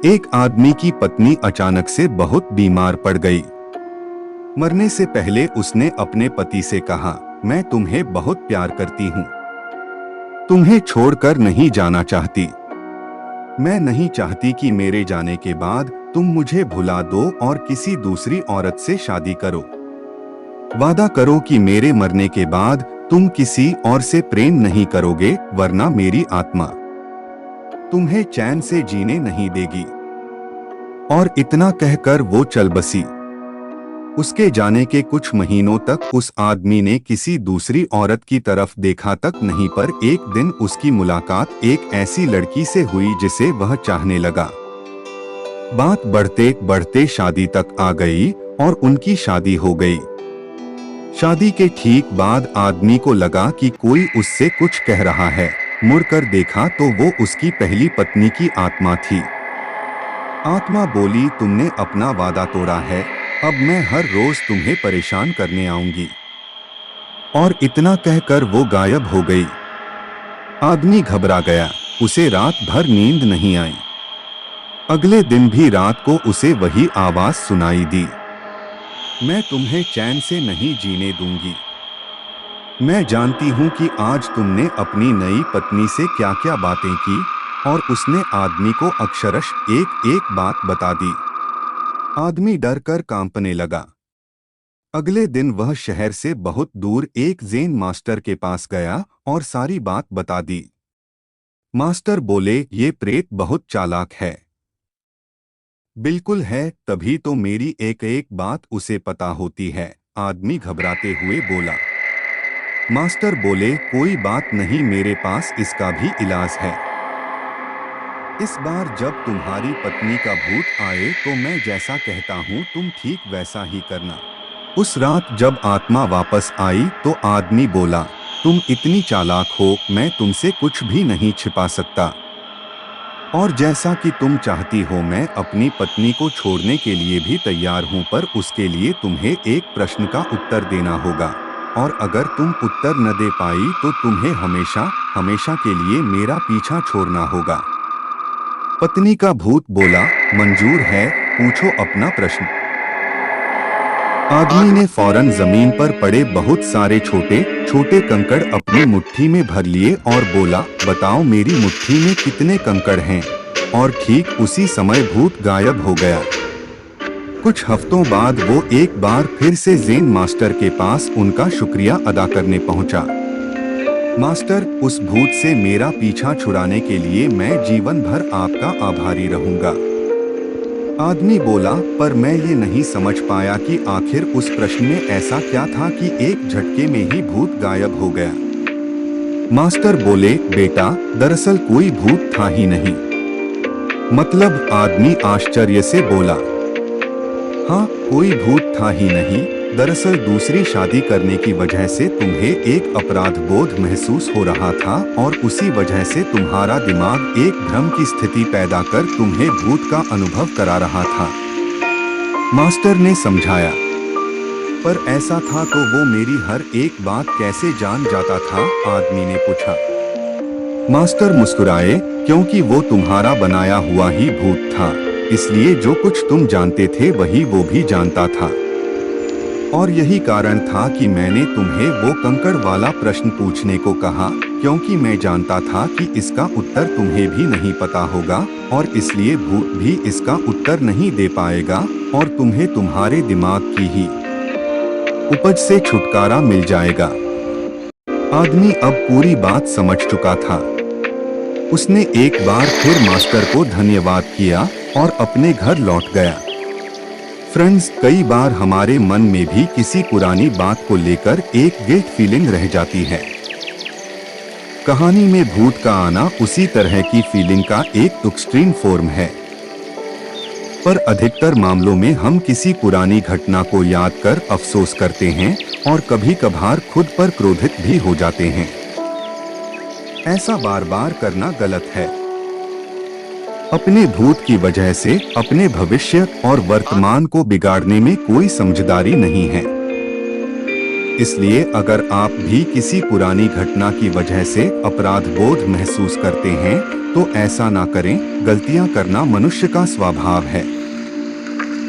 एक आदमी की पत्नी अचानक से बहुत बीमार पड़ गई। मरने से पहले उसने अपने पति से कहा, मैं तुम्हें बहुत प्यार करती हूँ, तुम्हें छोड़कर नहीं जाना चाहती। मैं नहीं चाहती कि मेरे जाने के बाद तुम मुझे भुला दो और किसी दूसरी औरत से शादी करो। वादा करो कि मेरे मरने के बाद तुम किसी और से प्रेम नहीं करोगे, वरना मेरी आत्मा तुम्हें चैन से जीने नहीं देगी। और इतना कहकर वो चल बसी। उसके जाने के कुछ महीनों तक उस आदमी ने किसी दूसरी औरत की तरफ देखा तक नहीं, पर एक दिन उसकी मुलाकात एक ऐसी लड़की से हुई जिसे वह चाहने लगा। बात बढ़ते बढ़ते शादी तक आ गई और उनकी शादी हो गई। शादी के ठीक बाद आदमी को लगा कि कोई उससे कुछ कह रहा है। मुड़कर देखा तो वो उसकी पहली पत्नी की आत्मा थी। आत्मा बोली, तुमने अपना वादा तोड़ा है, अब मैं हर रोज तुम्हें परेशान करने आऊंगी। और इतना कहकर वो गायब हो गई। आदमी घबरा गया, उसे रात भर नींद नहीं आई। अगले दिन भी रात को उसे वही आवाज सुनाई दी, मैं तुम्हें चैन से नहीं जीने दूंगी। मैं जानती हूँ कि आज तुमने अपनी नई पत्नी से क्या क्या बातें की। और उसने आदमी को अक्षरश एक एक बात बता दी। आदमी डर कर कांपने लगा। अगले दिन वह शहर से बहुत दूर एक ज़ेन मास्टर के पास गया और सारी बात बता दी। मास्टर बोले, ये प्रेत बहुत चालाक है। बिल्कुल है, तभी तो मेरी एक एक बात उसे पता होती है। आदमी घबराते हुए बोला। मास्टर बोले, कोई बात नहीं, मेरे पास इसका भी इलाज है। इस बार जब तुम्हारी पत्नी का भूत आए तो मैं जैसा कहता हूँ तुम ठीक वैसा ही करना। उस रात जब आत्मा वापस आई तो आदमी बोला, तुम इतनी चालाक हो, मैं तुमसे कुछ भी नहीं छिपा सकता। और जैसा कि तुम चाहती हो मैं अपनी पत्नी को छोड़ने के लिए भी तैयार हूँ, पर उसके लिए तुम्हें एक प्रश्न का उत्तर देना होगा। और अगर तुम उत्तर न दे पाई तो तुम्हें हमेशा हमेशा के लिए मेरा पीछा छोड़ना होगा। पत्नी का भूत बोला, मंजूर है, पूछो अपना प्रश्न। आदमी ने फौरन जमीन पर पड़े बहुत सारे छोटे छोटे कंकड़ अपनी मुट्ठी में भर लिए और बोला, बताओ मेरी मुट्ठी में कितने कंकड़ हैं। और ठीक उसी समय भूत गायब हो गया। कुछ हफ्तों बाद वो एक बार फिर से ज़ेन मास्टर के पास उनका शुक्रिया अदा करने पहुंचा। मास्टर, उस भूत से मेरा पीछा छुड़ाने के लिए मैं जीवन भर आपका आभारी रहूंगा। आदमी बोला, पर मैं ये नहीं समझ पाया कि आखिर उस प्रश्न में ऐसा क्या था कि एक झटके में ही भूत गायब हो गया। मास्टर बोले, बेटा, दरअसल कोई भूत था ही नहीं। मतलब? आदमी आश्चर्य से बोला। हाँ, कोई भूत था ही नहीं। दरअसल दूसरी शादी करने की वजह से तुम्हें एक अपराध बोध महसूस हो रहा था और उसी वजह से तुम्हारा दिमाग एक भ्रम की स्थिति पैदा कर तुम्हें भूत का अनुभव करा रहा था। मास्टर ने समझाया। पर ऐसा था तो वो मेरी हर एक बात कैसे जान जाता था? आदमी ने पूछा। मास्टर मुस्कुराए, क्योंकि वो तुम्हारा बनाया हुआ ही भूत था, इसलिए जो कुछ तुम जानते थे वही वो भी जानता था। और यही कारण था कि मैंने तुम्हें वो कंकड़ वाला प्रश्न पूछने को कहा, क्योंकि मैं जानता था कि इसका उत्तर तुम्हें भी नहीं पता होगा और इसलिए भूत भी इसका उत्तर नहीं दे पाएगा और तुम्हें तुम्हारे दिमाग की ही उपज से छुटकारा मिल जाएगा। आदमी अब पूरी बात समझ चुका था। उसने एक बार फिर मास्टर को धन्यवाद किया और अपने घर लौट गया। फ्रेंड्स, कई बार हमारे मन में भी किसी पुरानी बात को लेकर एक गिल्ट फीलिंग रह जाती है। कहानी में भूत का आना उसी तरह की फीलिंग का एक एक्सट्रीम फॉर्म है। पर अधिकतर मामलों में हम किसी पुरानी घटना को याद कर अफसोस करते हैं और कभी कभार खुद पर क्रोधित भी हो जाते हैं। ऐसा बार बार करना गलत है। अपने भूत की वजह से अपने भविष्य और वर्तमान को बिगाड़ने में कोई समझदारी नहीं है। इसलिए अगर आप भी किसी पुरानी घटना की वजह से अपराध बोध महसूस करते हैं तो ऐसा ना करें। गलतियां करना मनुष्य का स्वभाव है।